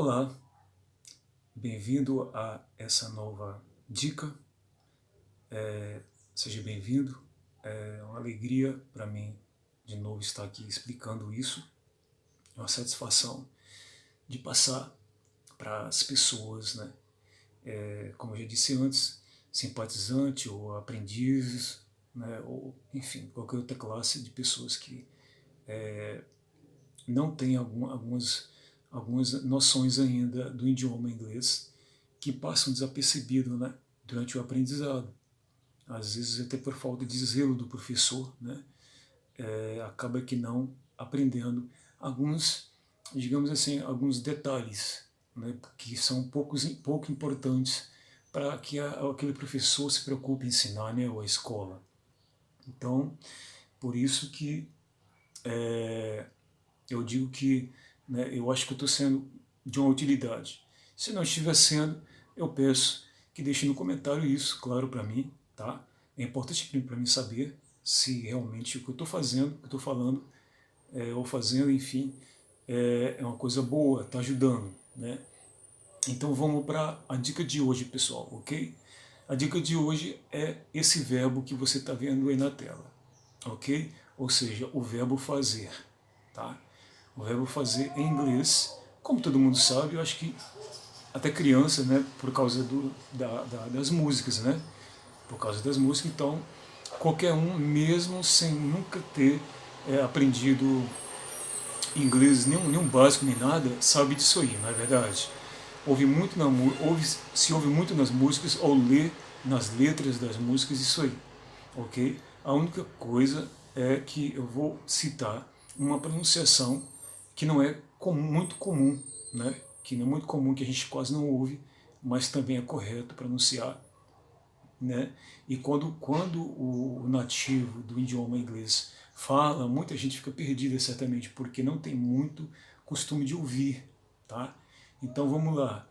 Olá, bem-vindo a essa nova dica. Seja bem-vindo. É uma alegria para mim de novo estar aqui explicando isso. É uma satisfação de passar para as pessoas, né? Como eu já disse antes, simpatizante ou aprendizes, né? Ou enfim, qualquer outra classe de pessoas que não têm algumas noções ainda do idioma inglês que passam desapercebido, né, durante o aprendizado. Às vezes até por falta de zelo do professor, né, acaba que não aprendendo alguns, digamos assim, alguns detalhes, né, que são pouco importantes para que aquele professor se preocupe em ensinar, né, ou a escola. Então, por isso que eu digo que, né, eu acho que eu estou sendo de uma utilidade. Se não estiver sendo, eu peço que deixe no comentário isso, claro, para mim, tá? É importante para mim saber se realmente o que eu estou fazendo, o que eu estou falando, ou fazendo, enfim, é uma coisa boa, está ajudando, né? Então vamos para a dica de hoje, pessoal, ok? A dica de hoje é esse verbo que você está vendo aí na tela, ok? Ou seja, o verbo fazer, tá? O verbo fazer em inglês, como todo mundo sabe, eu acho que até criança, né, por causa das músicas, né? Por causa das músicas, então qualquer um, mesmo sem nunca ter aprendido inglês, nenhum básico nem nada, sabe disso aí, não é verdade? Se ouve muito nas músicas ou lê nas letras das músicas isso aí, ok? A única coisa é que eu vou citar uma pronunciação que não é muito comum, né? Que não é muito comum, que a gente quase não ouve, mas também é correto pronunciar, né? E quando o nativo do idioma inglês fala, muita gente fica perdida certamente, porque não tem muito costume de ouvir, tá? Então vamos lá.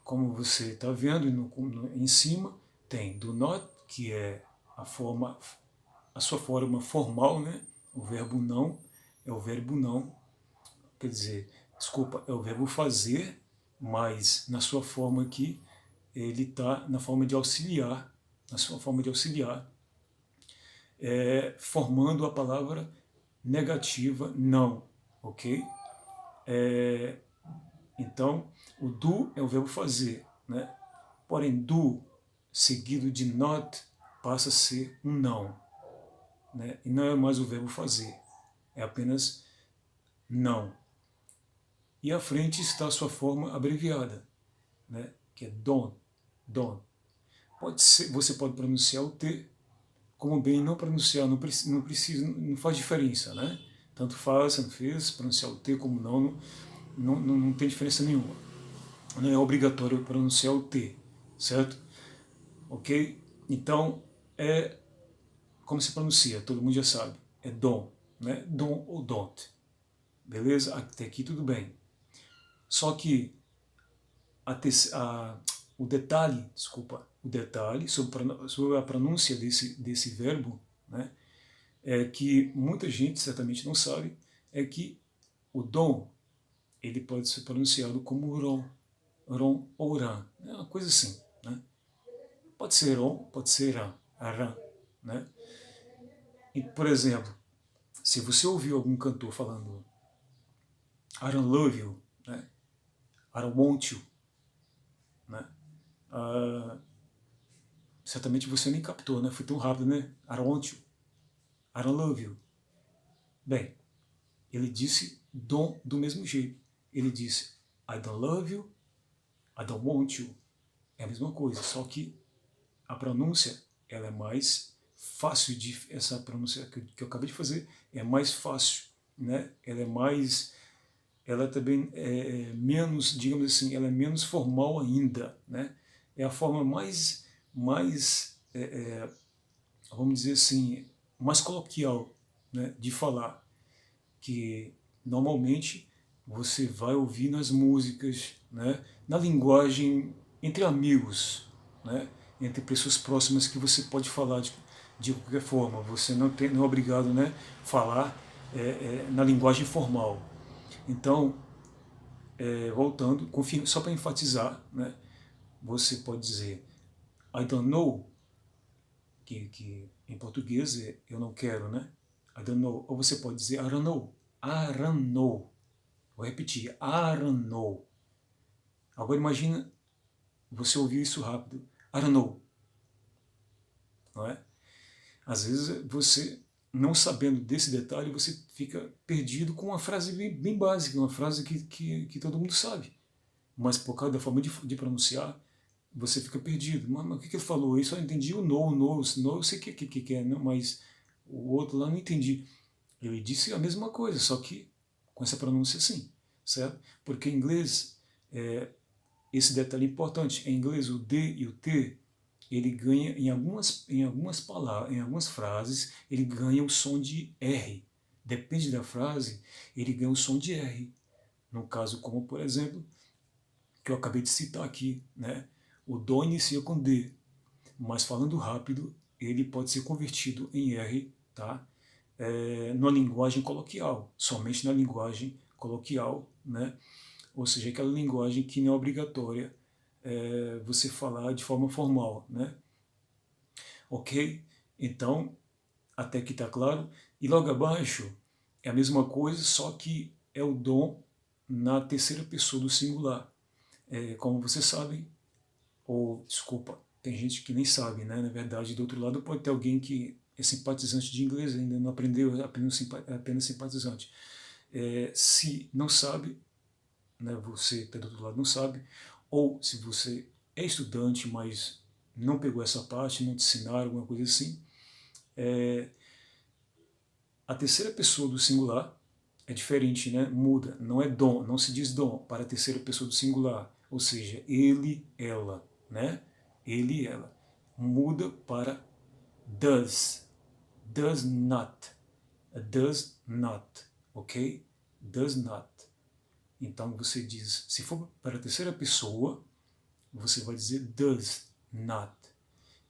Como você está vendo em cima, tem do not, que é a sua forma formal, né? O verbo não é o verbo não, quer dizer, desculpa, é o verbo fazer, mas na sua forma aqui, ele está na forma de auxiliar, na sua forma de auxiliar, formando a palavra negativa não, ok? Então, o do é o verbo fazer, né? Porém, do seguido de not passa a ser um não, né? E não é mais o verbo fazer, é apenas não. E à frente está a sua forma abreviada, né? Que é don't, don't. Você pode pronunciar o T, como bem não pronunciar, não faz diferença, né? Tanto faz, tanto fez, pronunciar o T como não tem diferença nenhuma. Não é obrigatório pronunciar o T, certo? Ok? Então, como se pronuncia, todo mundo já sabe, é don't, né? Don't ou don't. Beleza? Até aqui tudo bem. Só que o detalhe sobre a pronúncia desse verbo, né, é que muita gente certamente não sabe, é que o dom ele pode ser pronunciado como ron, ron ou ran, é uma coisa assim, né? Pode ser ron, pode ser ran, ran, né? E por exemplo, se você ouviu algum cantor falando I don't love you, né? I don't want you, né? Certamente você nem captou, né? Foi tão rápido, né? I don't want you, I don't love you. Bem, ele disse don't do mesmo jeito. Ele disse I don't love you, I don't want you. É a mesma coisa, só que a pronúncia ela é mais fácil essa pronúncia que eu acabei de fazer é mais fácil, né? Ela também é menos, digamos assim, ela é menos formal ainda, né? É a forma vamos dizer assim, mais coloquial, né, de falar, que normalmente você vai ouvir nas músicas, né, na linguagem entre amigos, né, entre pessoas próximas que você pode falar de qualquer forma. Você não é obrigado, né, falar na linguagem formal. Então, voltando, só para enfatizar, né? Você pode dizer I don't know, que em português é eu não quero, né? I don't know. Ou você pode dizer I don't know. I don't know. Vou repetir. I don't know. Agora imagina você ouvir isso rápido. I don't know. Não é? Às vezes você, não sabendo desse detalhe, você fica perdido com uma frase bem básica, uma frase que todo mundo sabe. Mas por causa da forma de pronunciar, você fica perdido. Mas o que ele falou? Eu só entendi o no, eu sei o que é, não, mas o outro lá não entendi. Ele disse a mesma coisa, só que com essa pronúncia assim, certo? Porque em inglês, esse detalhe é importante. Em inglês, o D e o T, ele ganha em algumas palavras, em algumas frases, ele ganha o som de R. Depende da frase, ele ganha o som de R. No caso, como por exemplo, que eu acabei de citar aqui, né? O Dó inicia com D, mas falando rápido, ele pode ser convertido em R, tá? Na linguagem coloquial, somente na linguagem coloquial, né? Ou seja, aquela linguagem que não é obrigatória você falar de forma formal, né? Ok? Então, até aqui está claro. E logo abaixo é a mesma coisa, só que é o dom na terceira pessoa do singular. Como vocês sabem, ou desculpa, tem gente que nem sabe, né? Na verdade, do outro lado pode ter alguém que é simpatizante de inglês, ainda não aprendeu, é apenas simpatizante. Se não sabe, né, você que está do outro lado não sabe, ou se você é estudante, mas não pegou essa parte, não te ensinaram, alguma coisa assim, a terceira pessoa do singular é diferente, né? Muda, não é dom, não se diz dom para a terceira pessoa do singular, ou seja, ele, ela, né? Ele, ela. Muda para does, does not, ok? Does not. Então você diz, se for para a terceira pessoa, você vai dizer does not.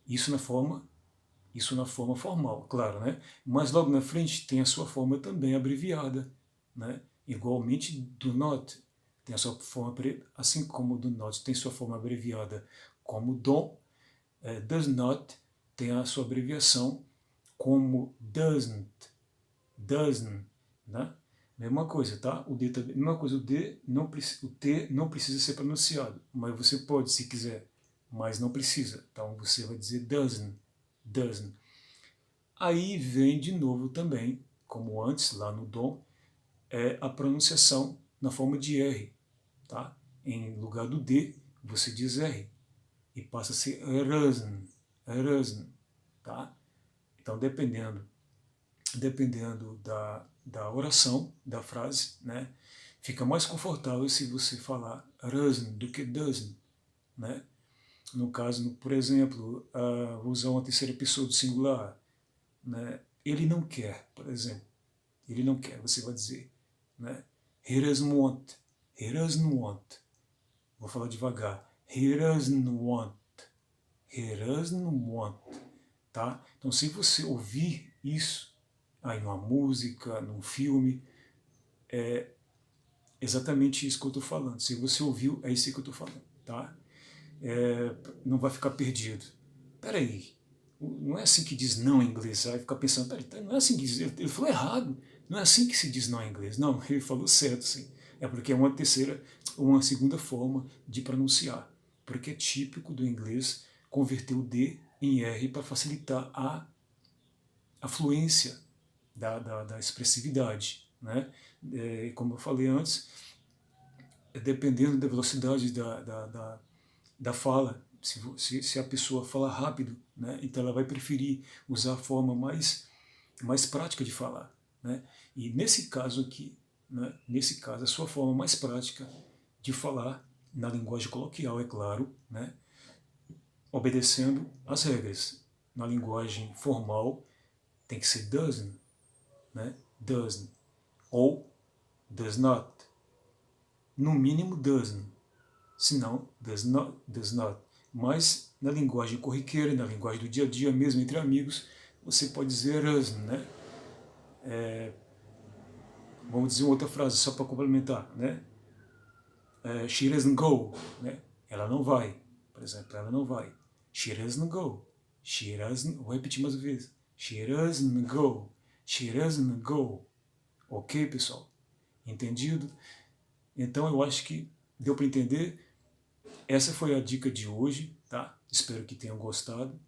Isso na forma formal, claro, né? Mas logo na frente tem a sua forma também abreviada, né? Igualmente do not tem a sua forma, assim como do not tem sua forma abreviada como don, does not tem a sua abreviação como doesn't, né? Mesma coisa, tá? O D também, mesma coisa, o T não precisa ser pronunciado, mas você pode se quiser, mas não precisa. Então você vai dizer doesn't. Aí vem de novo também, como antes, lá no dom, a pronunciação na forma de R, tá? Em lugar do D, você diz R, e passa a ser erasn, tá? Então, dependendo da oração, da frase, né? Fica mais confortável se você falar erasn do que doesn't, né? No caso, por exemplo, vou usar uma terceira pessoa do singular, né? Ele não quer, por exemplo. Ele não quer, você vai dizer, né? He doesn't want. He doesn't want. Vou falar devagar. He doesn't want. He doesn't want. Tá? Então, se você ouvir isso aí numa música, num filme, é exatamente isso que eu estou falando. Se você ouviu, é isso que eu estou falando, tá? Não vai ficar perdido. Peraí, não é assim que diz não em inglês. Aí fica pensando, peraí, não é assim que diz, ele falou errado. Não é assim que se diz não em inglês. Não, ele falou certo, sim. É porque é uma segunda forma de pronunciar. Porque é típico do inglês converter o D em R para facilitar a fluência da expressividade, né? Como eu falei antes, dependendo da velocidade da fala, se a pessoa fala rápido, né, então ela vai preferir usar a forma mais prática de falar, né? E nesse caso aqui, né, a sua forma mais prática de falar, na linguagem coloquial, é claro, né, obedecendo às regras. Na linguagem formal, tem que ser doesn't, né, doesn't, ou does not, no mínimo doesn't, senão does not. Mas na linguagem corriqueira, na linguagem do dia a dia, mesmo entre amigos, você pode dizer doesn't, né? Vamos dizer uma outra frase só para complementar, né? she doesn't go, né? Ela não vai, por exemplo, ela não vai. She doesn't go. She doesn't, vou repetir mais uma vez. She doesn't go. She doesn't go. Ok, pessoal? Entendido? Então eu acho que deu para entender. Essa foi a dica de hoje, tá? Espero que tenham gostado.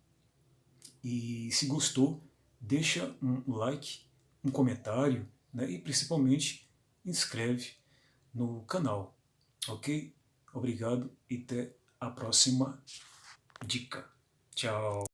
E se gostou, deixa um like, um comentário, né? E principalmente inscreve no canal, ok? Obrigado e até a próxima dica. Tchau!